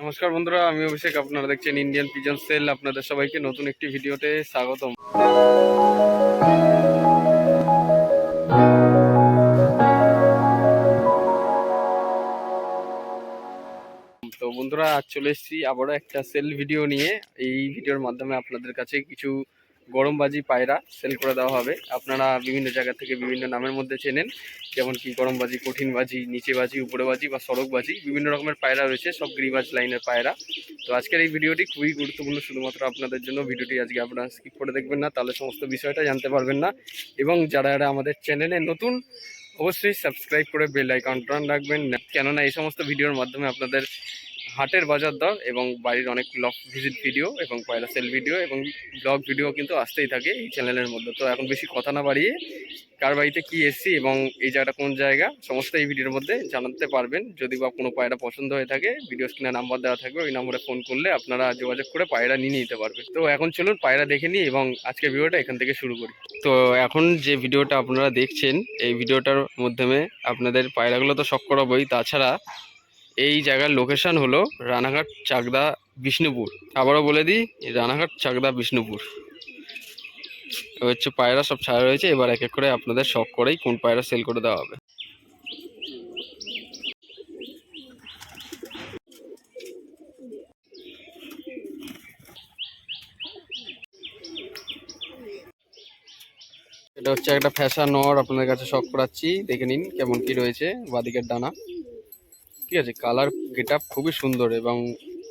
নমস্কার বন্ধুরা, আমি অভিষেক। আপনারা দেখছেন ইন্ডিয়ান পিজন সেল। আপনাদের সবাইকে নতুন একটি ভিডিওতে স্বাগতম। তো বন্ধুরা, আজ চলে এসেছি আবারও একটা সেল ভিডিও নিয়ে। এই ভিডিওর মাধ্যমে আপনাদের কাছে কিছু গরমবাজি পায়রা সেল করে দেওয়া হবে। আপনারা বিভিন্ন জায়গা থেকে বিভিন্ন নামের মধ্যে চেনেন, যেমন কি গরমবাজি, কঠিনবাজি, নিচেবাজি, উপরেবাজি বা সড়কবাজি, বিভিন্ন রকমের পায়রা রয়েছে, সব গিরিবাজ লাইনের পায়রা। তো আজকের এই ভিডিওটি খুবই গুরুত্বপূর্ণ, শুধুমাত্র আপনাদের জন্য। ভিডিওটি আজকে আপনারা স্কিপ করে দেখবেন না, তাহলে সমস্ত বিষয়টা জানতে পারবেন না। এবং যারা আমাদের চ্যানেলে নতুন, অবশ্যই সাবস্ক্রাইব করে বেল আইকনটা অন রাখবেন, কেননা এই সমস্ত ভিডিওর মাধ্যমে আপনাদের হাটের বাজার দর এবং বাড়ির অনেক ব্লগ ভিজিট ভিডিও এবং পায়রা সেল ভিডিও এবং ব্লগ ভিডিও কিন্তু আসতেই থাকে এই চ্যানেলের মধ্যে। তো এখন বেশি কথা না বাড়িয়ে কার বাড়িতে কী এসছি এবং এই জায়গাটা কোন জায়গা, সমস্ত এই ভিডিওর মধ্যে জানাতে পারবেন। যদি বা কোনো পায়রা পছন্দ হয়ে থাকে, ভিডিও স্ক্রিনে নাম্বার দেওয়া থাকবে, ওই নম্বরে ফোন করলে আপনারা যোগাযোগ করে পায়রা নিয়ে নিতে পারবেন। তো এখন চলুন পায়রা দেখে নিই এবং আজকের ভিডিওটা এখান থেকে শুরু করি। তো এখন যে ভিডিওটা আপনারা দেখছেন, এই ভিডিওটার মাধ্যমে আপনাদের পায়রাগুলো তো শখ করাবোই, তাছাড়া এই জায়গার লোকেশন হলো রানাঘাট, চাকদা, বিষ্ণুপুর। আবারও বলে দিই, রানাঘাট, চাকদা, বিষ্ণুপুর হচ্ছে পায়রা সব ছাড়া রয়েছে। এবার এক এক করে আপনাদের শখ করেই কোন পায়রা সেল করে দেওয়া হবে। এটা হচ্ছে একটা ফ্যাশন নর, আপনাদের কাছে শখ করাচ্ছি, দেখে নিন কেমন কি রয়েছে। বাদিকের ডানা ঠিক আছে, কালার গেট আপ খুবই সুন্দর এবং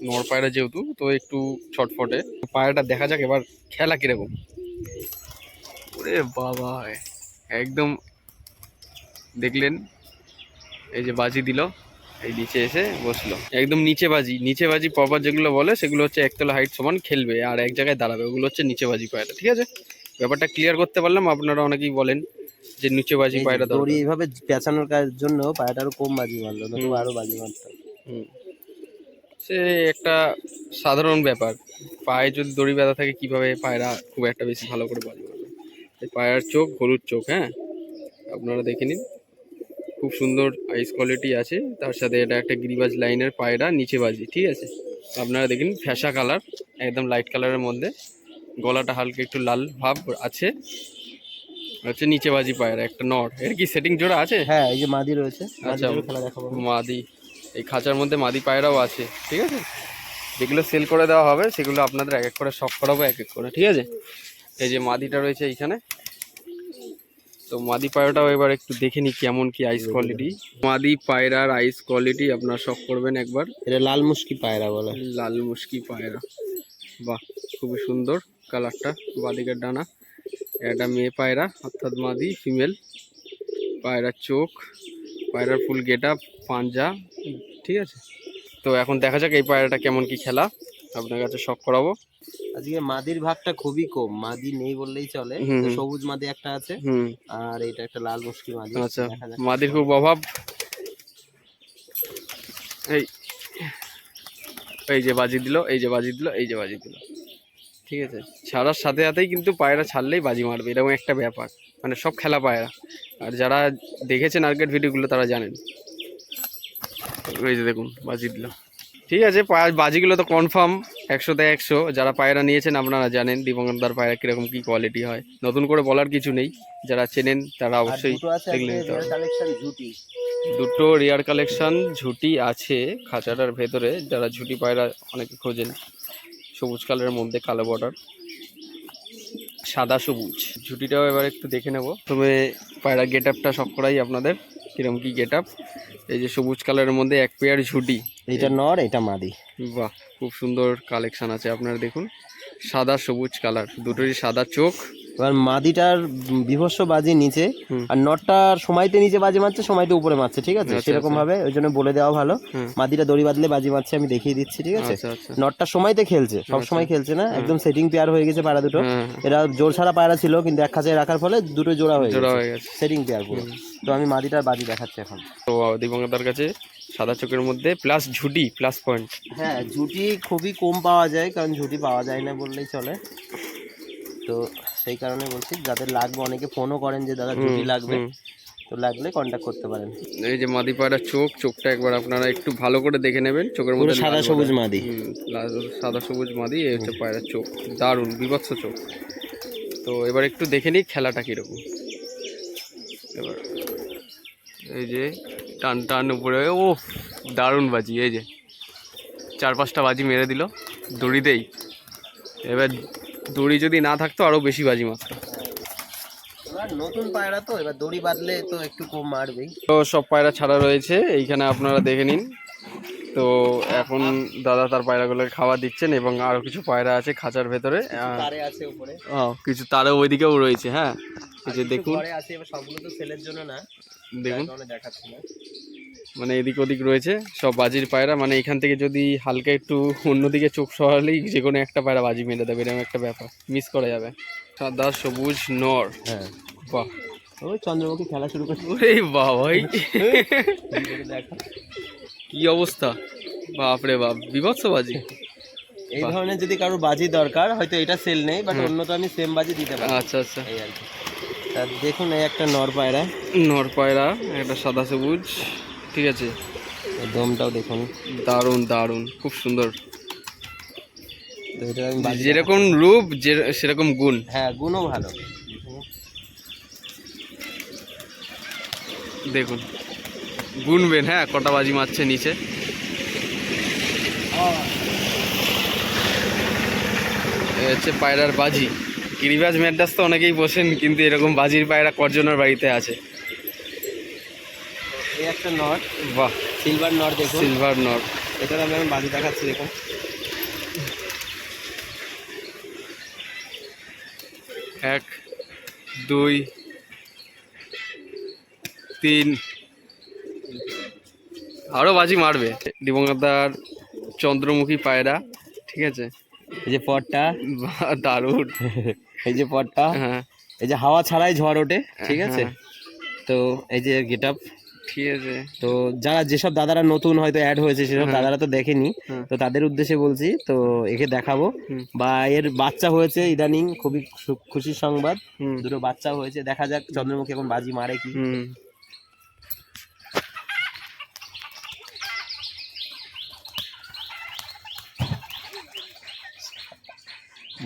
নর পায়রা যেহেতু তো একটু ছটফটে। পায়রাটা দেখা যাক এবার খেলা কিরকম। ওরে বাবা, একদম দেখলেন, এই যে বাজি দিল, এই নিচে এসে বসলো, একদম নিচে বাজি। নিচে বাজি প্রপার যেগুলো বলে সেগুলো হচ্ছে একতলা হাইট সমান খেলবে আর এক জায়গায় দাঁড়াবে, ওগুলো হচ্ছে নিচে বাজি পায়রা। ঠিক আছে, ব্যাপারটা ক্লিয়ার করতে পারলাম। আপনারা অনেকেই বলেন যে নিচে বাজি পায়রা দড়ি দরকার। এইভাবে পেঁচানোর জন্য পায়রাটা আরো কম বাজি মারলো, নতুবা আরো বাজি মারতো। সে একটা সাধারণ ব্যাপার, পায়ে যদি দড়ি বাঁধা থাকে কিভাবে পায়রা খুব একটা বেশি ভালো করে বাজি মারবে। এই পায়রার চোখ হলুদ চোখ, হ্যাঁ আপনারা দেখে নিন, খুব সুন্দর আইস কোয়ালিটি আছে। তার সাথে এটা একটা গিরিবাজ লাইনের পায়রা, নিচে বাজি। ঠিক আছে, আপনারা দেখেন ফ্যাশা কালার, একদম লাইট কালারের মধ্যে, গলাটা হালকা একটু লাল ভাব আছে, হচ্ছে নিচে বাজি পায়রা, একটা নর। এর কি সেটিং জোড়া আছে? হ্যাঁ, এই যে মাদি রয়েছে, আচ্ছা, খেলা দেখাবো। মাদি, এই খাঁচার মধ্যে মাদি পায়রাও আছে। ঠিক আছে, যেগুলো সেল করে দেওয়া হবে সেগুলো আপনাদের এক এক করে শখ করাবো এক এক করে। ঠিক আছে, এই যে মাদিটা রয়েছে এইখানে, তো মাদি পায়রাটাও এবার একটু দেখে নিই কেমন কি আইস কোয়ালিটি। মাদি পায়রার আইস কোয়ালিটি আপনারা শখ করবেন একবার। এটা লাল মুশকি পায়রা বলে। লাল মুশকি পায়রা, বাহ খুবই সুন্দর কালারটা। বাদিকের ডানা, এটা মেয়ে পায়রা অর্থাৎ মাদি, ফিমেল। পায়রার চোখ, পায়রার ফুল গেট আপ, পাঞ্জা। ঠিক আছে, তো এখন দেখা যাক এই পায়রাটা কেমন কি খেলা, আপনার কাছে শখ করাবো। আজকে মাদির ভাগটা খুবই কম, মাদি নেই বললেই চলে। সবুজ মাদি একটা আছে, আর এটা একটা লাল মুশকি মাদি। আচ্ছা, মাদির খুব অভাব। এই এই যে বাজি দিল, এই যে বাজি দিল, এই যে বাজি দিল। ঠিক আছে, ছাড়ার সাথে সাথেই কিন্তু পায়রা ছাড়লেই বাজি মারবে, এরকম একটা ব্যাপার। মানে সব খেলা পায়রা, আর যারা দেখেছেন আগের ভিডিওগুলো তারা জানেন। এই যে দেখুন বাজি দিল। ঠিক আছে, বাজিগুলো তো কনফার্ম 100তে 100। যারা পায়রা নিয়েছেন আপনারা জানেন দীপঙ্করদার পায়রা কীরকম কী কোয়ালিটি হয়, নতুন করে বলার কিছু নেই। যারা চেনেন তারা অবশ্যই দেখলে নিতে হবে। দুটো রেয়ার কালেকশন ঝুটি আছে খাঁচাটার ভেতরে, যারা ঝুটি পায়রা অনেকে খোঁজেন। সবুজ কালারের মধ্যে কালো বর্ডার, সাদা সবুজ। ঝুটিটাও এবার একটু দেখে নেব। তবে পায়রা গেট আপটা সব করাই আপনাদের কিরকম কি গেট আপ। এই যে সবুজ কালারের মধ্যে এক পেয়ার ঝুটি, এটা নর, এটা মাদি। বাহ, খুব সুন্দর কালেকশন আছে। আপনারা দেখুন, সাদা সবুজ কালার, দুটোরই সাদা চোখ। এবার মাদিটার বিভৎস বাজি নিচে, আর নটটার সময়তে নিচে বাজি মারছে, সময়তে উপরে মারছে। ঠিক আছে, সেরকম ভাবে ওই জন্য বলে দেওয়া ভালো। মাদিটা দড়ি বাঁধলে বাজি মারছে, আমি দেখিয়ে দিচ্ছি। ঠিক আছে, নটটার সময়তে খেলছে, সব সময় খেলছে না, একদম সেটিং পেয়ার হয়ে গেছে পায়রা দুটো। এরা জোর ছাড়া পায়রা ছিল, কিন্তু এক খাঁচায় রাখার ফলে দুটো জোড়া হয়ে গেছে, সেটিং পেয়ার পুরো। তো আমি মাদিটার বাজি দেখাচ্ছি এখন। তো দীপঙ্করদার কাছে সাদা চোখের মধ্যে প্লাস ঝুটি প্লাস পয়েন্ট। হ্যাঁ, ঝুটি খুবই কম পাওয়া যায়, কারণ ঝুটি পাওয়া যায় না বললেই চলে। তো সেই কারণে বলছি, যাদের লাগবে, অনেকে ফোনও করেন যে দাদা ঝুটি লাগবে, তো লাগলে কন্ট্যাক্ট করতে পারেন। এই যে মাদি পায়রার চোখটা একবার আপনারা একটু ভালো করে দেখে নেবেন। চোখের পুরো মধ্যে সাদা সবুজ মাদি। সাদা সবুজ মাদি, এই হচ্ছে পায়রার চোখ, দারুণ বিভৎস চোখ। তো এবার একটু দেখে নিই খেলাটা কীরকম। এবার এই যে টান টান উপরে, ও দারুণ বাজি, এই যে 4-5টা বাজি মেরে দিল দড়িতেই। এবার দড়ি যদি না থাকতো আরও বেশি বাজি মারতো। এবার নতুন পায়রা তো, এবার দড়ি বাঁধলে তো একটু কম মারবেই। তো সব পায়রা ছাড়া রয়েছে এইখানে, আপনারা দেখে নিন। তো এখন দাদা তার পায়রাগুলোকে খাবার দিচ্ছেন এবং আরও কিছু পায়রা আছে খাঁচার ভেতরে। তারে আছে উপরে, কিছু তারা ওইদিকেও রয়েছে। হ্যাঁ, এই যে দেখুন, ঘরে আছে। এবার সবগুলো তো সেলের জন্য না, দেখুন দেখাচ্ছি না, মানে এদিক ওদিক রয়েছে সব বাজির পায়রা। মানে এখান থেকে যদি হালকা একটু অন্যদিকে চোখ সরালেই যে কোনো একটা পায়রা বাজি মেরে দেবে, এরকম একটা ব্যাপার, মিস করা যাবে। সাদা সবুজ নর, হ্যাঁ বাহ, ওই চন্দ্রমুখী খেলা শুরু করছে। ওরে বাহ ভাই, কি অবস্থা, বাপরে বাপ, বিভৎস বাজি। এই ধরনের যদি কারোর বাজি দরকার, হয়তো এটা সেল নেই, বাট অন্য তো আমি সেম বাজি দিতে পারি। আচ্ছা আচ্ছা, এই আর কি। তা দেখুন, এই একটা নর পায়রা, নর পায়রা, একটা সাদা সবুজ, ঠিক আছে। এই দমটাও দেখুন, দারুণ দারুণ, খুব সুন্দর। তো এটা আমি বাজি যেরকম রূপ সেরকম গুণ। হ্যাঁ, গুণও ভালো। দেখুন গুনবেন, হ্যাঁ কটা বাজি মারছে নিচে। এই হচ্ছে পায়রার বাজি। গিরিবাজ ম্যাড্রাস তো অনেকেই বসেন, কিন্তু এরকম বাজির পায়রা কজনের বাড়িতে আছে। এই একটা নর, বাহ, সিলভার নর, দেখুন সিলভার নর। এটার আমি বাজি দেখাচ্ছি, দেখুন। 1 2 3, আরও বাজি মারবে। দিবঙ্গতার চন্দ্রমুখী পায়রা, ঠিক আছে। এই যে পটটা, বাহ, দারুণ। এই যে পটটা, হ্যাঁ, এই যে হাওয়া ছাড়াই ঝড় ওঠে, ঠিক আছে। হ্যাঁ। তো এই যে গেট আপ, ঠিক আছে। তো যারা যেসব দাদারা নতুন হয়তো অ্যাড হয়েছে সেসব দাদারা তো দেখেনি, তো তাদের উদ্দেশ্যে বলছি, তো একে দেখাবো। বা এর বাচ্চা হয়েছে ইদানিং, খুবই খুশির সংবাদ, দুটো বাচ্চা হয়েছে। দেখা যাক চন্দ্রমুখী এখন বাজি মারে কি।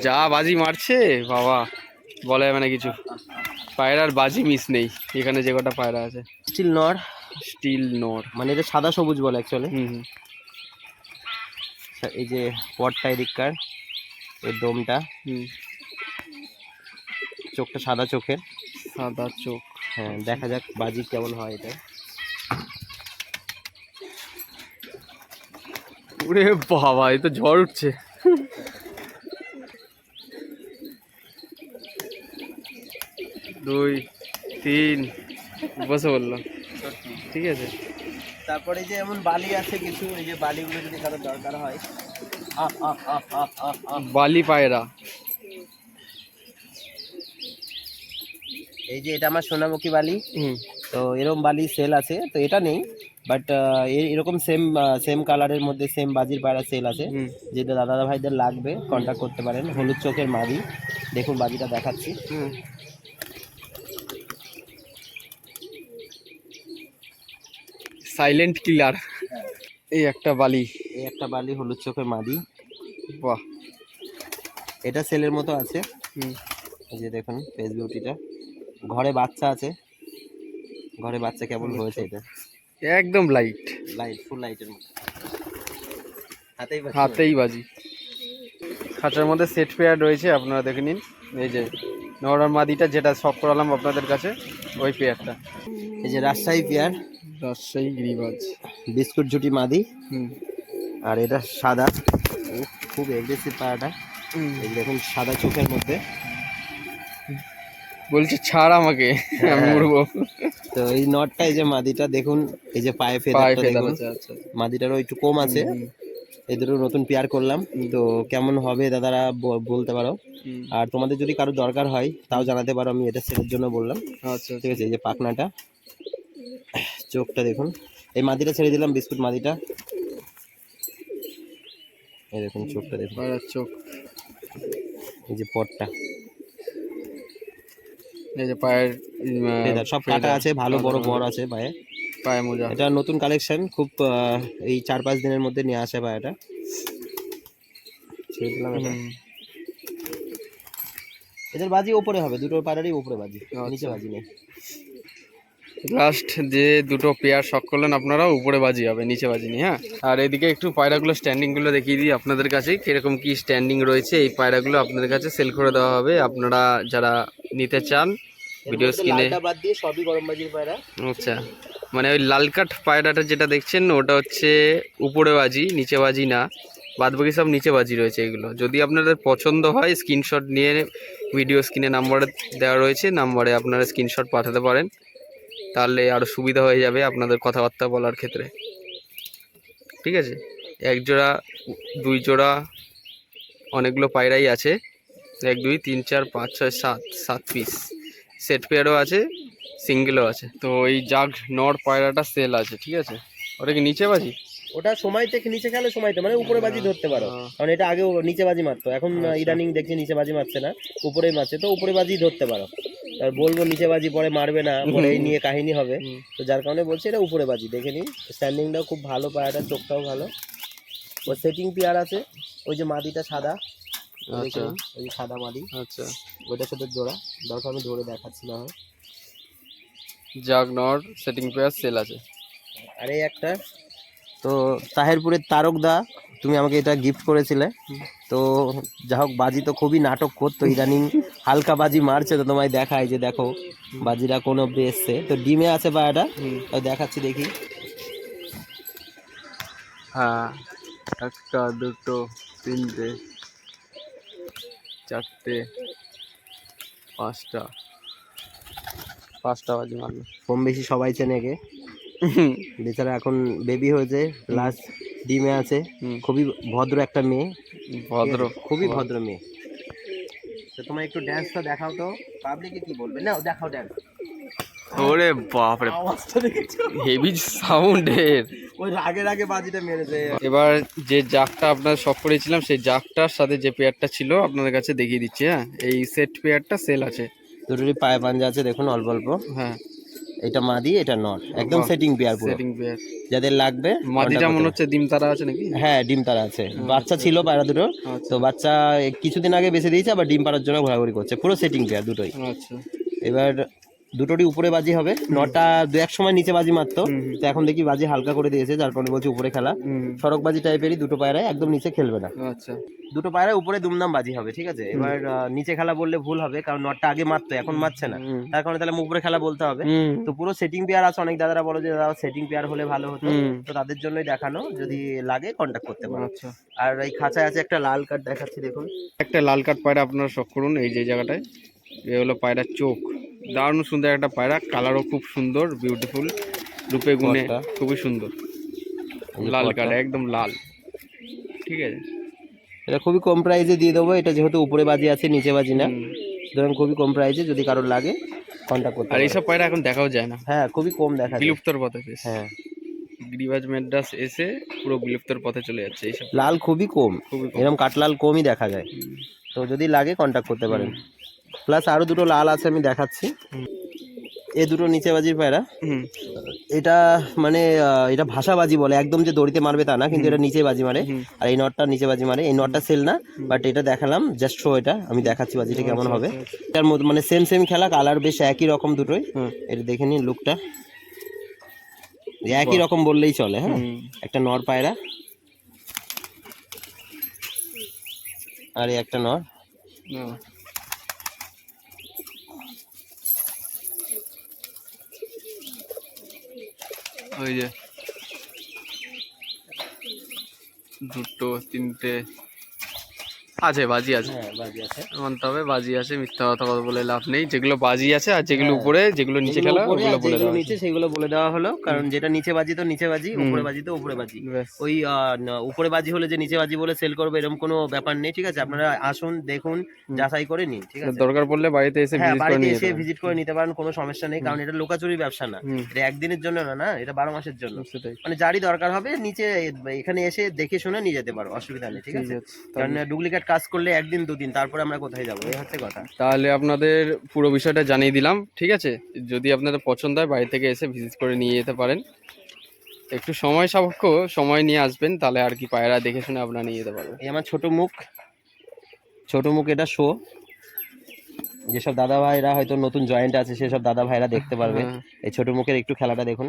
যা বাজি মারছে বাবা, বলে মানে কিছু, পায়রার বাজি মিস নেই এখানে যে কটা পায়রা আছে। স্টিল নর, স্টিল নর, মানে এটা সাদা সবুজ বলে অ্যাকচুয়ালি। এই যে পটটা এদিককার, এর দমটা, চোখটা সাদা চোখের, সাদা চোখ। হ্যাঁ, দেখা যাক বাজি কেমন হয় এটা। ওরে বাবা, এই তো ঝড় উঠছে। দুই তিন বসে বললো, ঠিক আছে। তারপরে যে এমন বালি আছে কিছু, এই যে বালিগুলো যদি কারো দরকার হয়, বালি পায়রা, এই যে এটা আমার সোনামুখী বালি। তো এরকম বালি সেল আছে, তো এটা নেই, বাট এরকম সেম সেম কালারের মধ্যে সেম বাজির পায়রা সেল আছে। যেটা দাদা ভাইদের লাগবে কন্ট্যাক্ট করতে পারেন। হলুদ চোখের মাদি, দেখুন বাজিটা দেখাচ্ছি। Silent killer. এই একটা বালি, এই একটা বালি হলুদ চোখের মাদি, বাহ, এটা সেলের মতো আছে। এই যে দেখুন ফেস বিউটিটা, ঘরে বাচ্চা আছে, ঘরে বাচ্চা কেমন হয়েছে এটা, একদম লাইট, ফুল লাইটের মতো, হাতেই বাজি। খাঁচার মধ্যে সেট পেয়ার রয়েছে, আপনারা দেখে নিন। এই যে নরম মাদিটা যেটা সব করালাম আপনাদের কাছে, ওই পেয়ারটা। এই যে রাজশাহী পেয়ার, রাজশাহী গিরিবাজ, বিস্কুট ঝুটি মাদি। আর এটা সাদা, খুব এগ্রেসিভ পায়রাটা। এই দেখুন সাদা চোখের মধ্যে, বলছে ছাড় আমাকে, আমি উড়বো। তো এই নটটা, এই যে মাদিটা দেখুন, এই যে পায়ে ফেদারটা দেখুন, মাদিটারও একটু কম আছে। এই দুটো নতুন পেয়ার করলাম, তো কেমন হবে দাদারা বলতে পারো। আর তোমাদের যদি কারো দরকার হয় তাও জানাতে পারো, আমি এটা সেলের জন্য বললাম। আচ্ছা, ঠিক আছে। এই যে পাখনাটা, চোখটা দেখুন, এই মাদিটা ছেড়ে দিলাম, বিস্কুট মাদিটা, এই দেখুন চোখটা দেখুন, চোখ। এই যে পটটা, এই যে পায়ের ফেদার সব কাটা আছে, ভালো বড় বড় আছে পায়ে। পায়ে মোজা, এটা নতুন কালেকশন, খুব এই 4-5 দিনের মধ্যে নিয়ে আসে পায়টা। ছেড়ে দিলাম এটা। এদের বাজি উপরে হবে, দুটো পায়রারই উপরে বাজি, নিচে বাজি নেই। লাস্ট যে দুটো পেয়ার শখ করলেন আপনারা, উপরে বাজি হবে, নিচে বাজি নেই। হ্যাঁ, আর এদিকে একটু পায়রাগুলো স্ট্যান্ডিংগুলো দেখিয়ে দিই আপনাদের কাছে, কীরকম কি স্ট্যান্ডিং রয়েছে। এই পায়রাগুলো আপনাদের কাছে সেল করে দেওয়া হবে, আপনারা যারা নিতে চান ভিডিও স্ক্রিনে। বাদ দিয়ে সবই গরম বাজির পায়রা। আচ্ছা, মানে ওই লাল কাঠ পায়রাটা যেটা দেখছেন ওটা হচ্ছে উপরে বাজি, নিচে বাজি না, বাদ বাকি সব নিচে বাজি রয়েছে এগুলো। যদি আপনাদের পছন্দ হয় স্ক্রিনশট নিয়ে ভিডিও স্ক্রিনে নাম্বারে দেওয়া রয়েছে, নাম্বারে আপনারা স্ক্রিনশট পাঠাতে পারেন, তাহলে আরও সুবিধা হয়ে যাবে আপনাদের কথাবার্তা বলার ক্ষেত্রে। ঠিক আছে, এক জোড়া, দুই জোড়া, অনেকগুলো পায়রাই আছে, 1 2 3 4 5 6 7 পিস। সেট পেয়ারও আছে, সিঙ্গেলও আছে। তো এই জাগ নর পায়রাটা সেল আছে, ঠিক আছে। ওটা কি নিচে বাজি? ওটা সময় থেকে নিচে খেলে সময়তে মানে উপরে বাজি ধরতে পারো, কারণ এটা আগে নিচে বাজি মারতো, এখন ইদানিং দেখছি নিচে বাজি মারছে না, উপরেই মারছে, তো উপরে বাজি ধরতে পারো। আর বলবো নিচে বাজি পরে মারবে না, পরে এই নিয়ে কাহিনী হবে, তো যার কারণে বলছি এটা উপরে বাজি। দেখে নিন স্ট্যান্ডিংটাও খুব ভালো, পায়রাটার চোখটাও ভালো। ওর সেটিং পেয়ার আছে, ওই যে মাদিটা সাদা, আচ্ছা, ওই যে সাদা মাদি, আচ্ছা। ওইটার সাথে জোড়া, দরকার আমি ধরে দেখাচ্ছি না হয়। জাগ নর সেটিং পেয়ার সেল আছে। আর এই একটা তো তাহেরপুরের তারকদা, তুমি আমাকে এটা গিফট করেছিলে, তো যা হোক বাজি তো খুবই নাটক করতো, ইদানিং হালকা বাজি মারছে, তো তোমায় দেখায় যে দেখো বাজিরা কোন অব্দি এসছে। তো ডিমে আছে পায়রাটা, দেখাচ্ছি দেখি। হ্যাঁ, একটা, দুটো, তিনটে, চারটে, পাঁচটা বাজি মারলো। কম বেশি সবাই চেনে একে, বেচারা এখন বেবি হয়েছে, প্লাস ডিমে আছে। খুবই ভদ্র একটা মেয়ে, ভদ্র, খুবই ভদ্র মেয়ে। তো তোমার একটু ড্যান্সটা দেখাও তো, পাবলিকে কি বলবে, নাও দেখাও ড্যান্স। ওরে বাপরে, আওয়াজটা দেখেছো, হেভি সাউন্ডের। ওই রাগে রাগে বাজিটা মেরেছে। এবার যে জাগটা আপনার শখ করেছিলাম, সেই জাগটার সাথে যে পেয়ারটা ছিল আপনাদের কাছে দেখিয়ে দিচ্ছি। হ্যাঁ, এই সেট পেয়ারটা সেল আছে, দুটোরই পায়ে পাঞ্জা আছে, দেখুন অল্প অল্প। হ্যাঁ, এটা মাদি, এটা নর, একদম সেটিং পেয়ার পুরো। Setting pair. যাদের লাগবে মাদিটা মনে হচ্ছে ডিম তারা আছে নাকি? হ্যাঁ, ডিম তারা আছে, বাচ্চা ছিল পায়রা দুটো, তো বাচ্চা কিছুদিন আগে বেঁচে দিয়েছে, আবার ডিম পাড়ার জন্য ঘোরাঘুরি করছে, পুরো সেটিং পেয়ার দুটোই। আচ্ছা, এবার দুটোরই উপরে বাজি হবে, নটা দু এক সময় নিচে বাজি মারতো, তো এখন দেখি বাজি হালকা করে দিয়েছে, যার কারণে বলছি উপরে খেলা। সড়ক বাজি টাইপেরই, দুটো পায়রায় একদম নিচে খেলবে না। আচ্ছা, দুটো পায়রা উপরে দুমদাম বাজি হবে, ঠিক আছে। এবার নিচে খেলা বললে ভুল হবে, কারণ নটটা আগে মারতো, এখন মারছে না, তার কারণে তাহলে উপরে খেলা বলতে হবে। তো পুরো সেটিং পেয়ার আছে, অনেক দাদারা বলো যে দাদা সেটিং পেয়ার হলে ভালো হতো, তো তাদের জন্যই দেখানো, যদি লাগে কন্ট্যাক্ট করতে পারো। আচ্ছা। আর এই খাঁচায় আছে একটা লাল কার্ড, দেখাচ্ছি দেখুন। একটা লাল কাঠ পায়রা আপনারা শখ করুন, এই যে জায়গাটায়, এ হলো পায়রার চোখ, দারুণ সুন্দর একটা পায়রা, কালারও খুব সুন্দর, বিউটিফুল, রূপে গুণে খুবই সুন্দর, লাল কাঠ, একদম লাল। ঠিক আছে, এটা খুবই কম প্রাইসে দিয়ে দেবো, এটা যেহেতু উপরে বাজি আছে নিচে বাজি না, সুতরাং খুবই কম প্রাইসে, যদি কারোর লাগে কন্ট্যাক্ট করতে আর পারো। এইসব পায়রা এখন দেখাও যায় না, হ্যাঁ, খুবই কম দেখা যায়, বিলুপ্তর পথে। হ্যাঁ, গিরিবাজ ম্যাড্রাস এসে পুরো বিলুপ্তর পথে চলে যাচ্ছে এইসব। লাল খুবই কম, খুবই কম। এরকম কাঠলাল কমই দেখা যায়, তো যদি লাগে কন্ট্যাক্ট করতে পারেন। প্লাস আরো দুটো লাল আছে, আমি দেখাচ্ছি। এই দুটো নিচে বাজির পায়রা, এটা মানে এটা ভাষাবাজি বলে, একদম যে দড়িতে মারবে তা না, কিন্তু এটা নিচে বাজি মারে, আর এই নটটা নিচে বাজি মারে। এই নটটা সেল না, বাট এটা দেখালাম জাস্ট শো, এটা আমি দেখাচ্ছি বাজিটা কেমন হবে। এটার মধ্যে মানে সেম সেম খেলা, কালার বেশ একই রকম দুটোই। এটা দেখে নিন লুকটা, একই রকম বললেই চলে। হ্যাঁ, একটা নর পায়রা, আর এই একটা নর। ওই যে দুটো, তিনটে আছে, বাজি আছে, হ্যাঁ, বাজি আছে, মানতে হবে বাজি আছে, মিথ্যা কথা বলে লাভ নেই। যেগুলো বাজি আছে, আর যেগুলো উপরে, যেগুলো নিচে খেলা, ওগুলো বলে দেওয়া নিচে সেগুলো বলে দেওয়া হলো, কারণ যেটা নিচে বাজি তো নিচে বাজি, উপরে বাজি তো উপরে বাজি। ওই উপরে বাজি হলে যে নিচে বাজি বলে সেল করবে এরকম কোনো ব্যাপার নেই, ঠিক আছে। আপনারা আসুন, দেখুন, যাচাই করে নিন, ঠিক আছে। দরকার পড়লে বাড়িতে এসে ভিজিট করে নিতে পারেন, কোনো সমস্যা নেই, কারণ এটা লোকাচুরির ব্যবসা না, এটা একদিনের জন্য না, এটা 12 মাসের জন্য। মানে যারই দরকার হবে নিচে এখানে এসে দেখে শুনে নিয়ে যেতে পারো, অসুবিধা নেই, ঠিক আছে। কারণ ডুপ্লিকেট কাজ করলে একদিন দুদিন, তারপরে আমরা কোথায় যাবো, এই হচ্ছে কথা। তাহলে আপনাদের পুরো বিষয়টা জানিয়ে দিলাম, ঠিক আছে? যদি আপনাদের পছন্দ হয় বাড়ি থেকে এসে ভিজিট করে নিয়ে যেতে পারেন। একটু সময় সাপেক্ষ, সময় নিয়ে আসবেন, তাহলে আর কি পায়রা দেখে শুনে আপনারা নিয়ে যেতে পারবেন। এই আমার ছোট মুখ এটা শো, যেসব দাদা ভাইরা হয়তো নতুন জয়েন্ট আছে সেসব দাদা ভাইরা দেখতে পারবে। এই ছোট মুখের একটু খেলাটা দেখুন,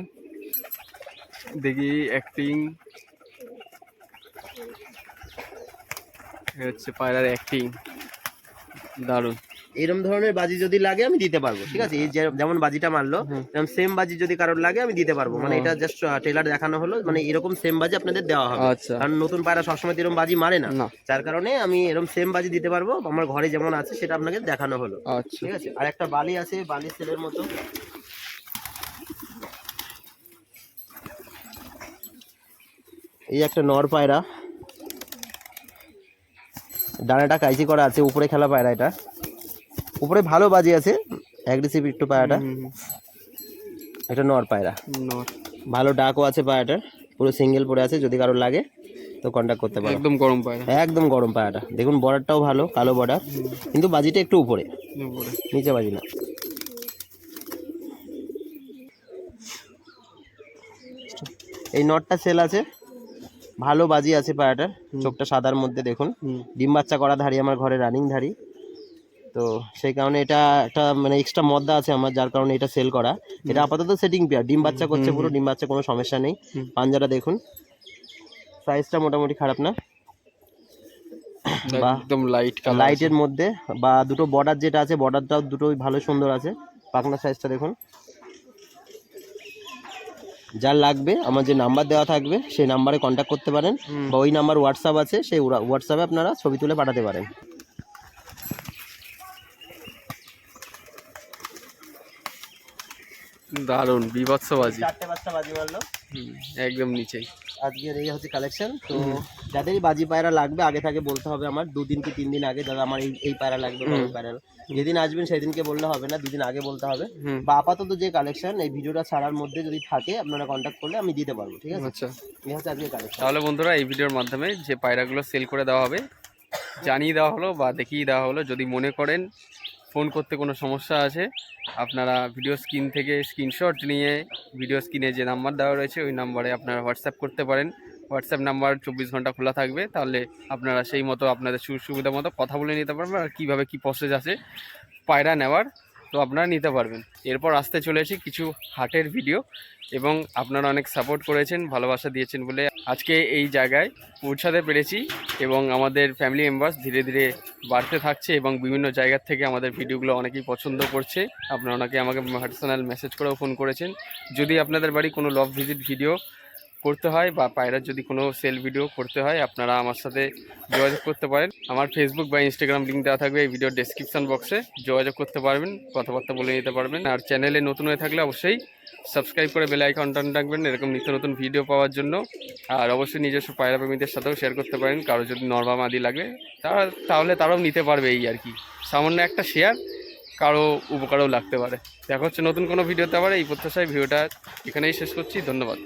দেখি অ্যাক্টিং হচ্ছে, পায়রার অ্যাক্টিং দারুণ। এরকম ধরনের বাজি যদি লাগে আমি দিতে পারবো, ঠিক আছে? এই যেমন বাজিটা মারলো এরকম সেম বাজি যদি কারোর লাগে আমি দিতে পারবো, মানে এটা জাস্ট ট্রেলার দেখানো হলো, মানে এরকম সেম বাজি আপনাদের দেওয়া হবে। আচ্ছা, কারণ নতুন পায়রা সবসময় এরকম বাজি মারে না, যার কারণে আমি এরকম সেম বাজি দিতে পারবো। আমার ঘরে যেমন আছে সেটা আপনাকে দেখানো হলো, আচ্ছা, ঠিক আছে? আর একটা বালি আছে, বালি সেলের মতো, এই একটা নর পায়রা, ডানাটা কাইচি করা আছে, উপরে খেলা পায়রা, এটা উপরে ভালো বাজি আছে, অ্যাগ্রেসিভ একটু পায়রাটা। এটা নর পায়রা, ভালো ডাকও আছে পায়রাটার, পুরো সিঙ্গেল পড়ে আছে, যদি কারোর লাগে তো কন্ট্যাক্ট করতে পারো। একদম গরম পায়রা, একদম গরম পায়রাটা। দেখুন বর্ডারটাও ভালো, কালো বর্ডার, কিন্তু বাজিটা একটু উপরে, নিচে বাজি না। এই নটটা সেল আছে, ভালো বাজি আছে পায়রাটার, চোখটা সাদার মধ্যে দেখুন, ডিম বাচ্চা করা ধাড়ি, আমার ঘরে রানিং ধাড়ি, তো সেই কারণে এটা একটা মানে এক্সট্রা মদ্দা আছে আমার, যার কারণে এটা সেল করা। এটা আপাতত সেটিং পেয়ার, ডিম বাচ্চা করছে পুরো, ডিম বাচ্চা কোনো সমস্যা নেই। পাঞ্জাটা দেখুন, সাইজটা মোটামুটি খারাপ না, একদম লাইটের মধ্যে, বা দুটো বর্ডার যেটা আছে বর্ডারটাও দুটোই ভালো সুন্দর আছে। পাখনা সাইজটা দেখুন। যার লাগবে আমার যে নাম্বার দেওয়া থাকবে সেই নাম্বারে কন্ট্যাক্ট করতে পারেন, বা ওই নাম্বার হোয়াটসঅ্যাপ আছে, সেই হোয়াটসঅ্যাপে আপনারা ছবি তুলে পাঠাতে পারেন। দারুণ বিভৎস বাজি, 4টে বাচ্চা বাজি মারলো একদম নিচেই। আজকের এই হচ্ছে কালেকশন। তো যাদেরই বাজি পায়রা লাগবে আগে থেকে বলতে হবে, আমার 2 দিন কি 3 দিন আগে, দাদা আমার এই পায়রা লাগবে, ওই পায়রা। যেদিন আসবেন সেদিনকে বললে হবে না, 2 দিন আগে বলতে হবে। বা আপাতত যে কালেকশন এই ভিডিওটা ছাড়ার মধ্যে যদি থাকে আপনারা কন্ট্যাক্ট করলে আমি দিতে পারবো, ঠিক আছে? আচ্ছা, এই হচ্ছে আজকের কালেকশন। তাহলে বন্ধুরা এই ভিডিওর মাধ্যমে যে পায়রাগুলো সেল করে দেওয়া হবে জানিয়ে দেওয়া হলো বা দেখিয়ে দেওয়া হলো। যদি মনে করেন ফোন করতে কোনো সমস্যা আছে, আপনারা ভিডিও স্ক্রিন থেকে স্ক্রিনশট নিয়ে ভিডিও স্ক্রিনে যে নাম্বার দেওয়া রয়েছে ওই নাম্বারে আপনারা হোয়াটসঅ্যাপ করতে পারেন। হোয়াটসঅ্যাপ নাম্বার 24 ঘন্টা খোলা থাকবে, তাহলে আপনারা সেই মতো আপনাদের সুবিধা মতো কথা বলে নিতে পারবেন, আর কীভাবে কী প্রসেস আছে পায়রা নেওয়ার, তো আপনারা নিতে পারবেন। এরপর আসতে চলেছি কিছু হাটের ভিডিও, এবং আপনারা অনেক সাপোর্ট করেছেন, ভালোবাসা দিয়েছেন বলে আজকে এই জায়গায় পৌঁছাতে পেরেছি, এবং আমাদের ফ্যামিলি মেম্বার্স ধীরে ধীরে বাড়তে থাকছে, এবং বিভিন্ন জায়গার থেকে আমাদের ভিডিওগুলো অনেকেই পছন্দ করছে। আপনারা অনেকে আমাকে পার্সোনাল মেসেজ করেও ফোন করেছেন। যদি আপনাদের বাড়ি কোনো লভ ভিজিট ভিডিও করতে হয় বা পায়রার যদি কোনো সেল ভিডিও করতে হয়, আপনারা আমার সাথে যোগাযোগ করতে পারেন। আমার ফেসবুক বা ইনস্টাগ্রাম লিঙ্ক দেওয়া থাকবে এই ভিডিওর ডেসক্রিপশন বক্সে, যোগাযোগ করতে পারবেন, কথাবার্তা বলে নিতে পারবেন। আর চ্যানেলে নতুন হয়ে থাকলে অবশ্যই সাবস্ক্রাইব করে বেল আইকনটা রাখবেন এরকম নিত্য নতুন ভিডিও পাওয়ার জন্য। আর অবশ্যই নিজস্ব পায়রা প্রেমীদের সাথেও শেয়ার করতে পারেন, কারো যদি নরমাল মাদি লাগে তাহলে তারাও নিতে পারবে। এই আর কি, সামান্য একটা শেয়ার কারো উপকারেও লাগতে পারে। দেখা হচ্ছে নতুন কোনো ভিডিওতে, আবার এই প্রত্যাশায় ভিডিওটা এখানেই শেষ করছি। ধন্যবাদ।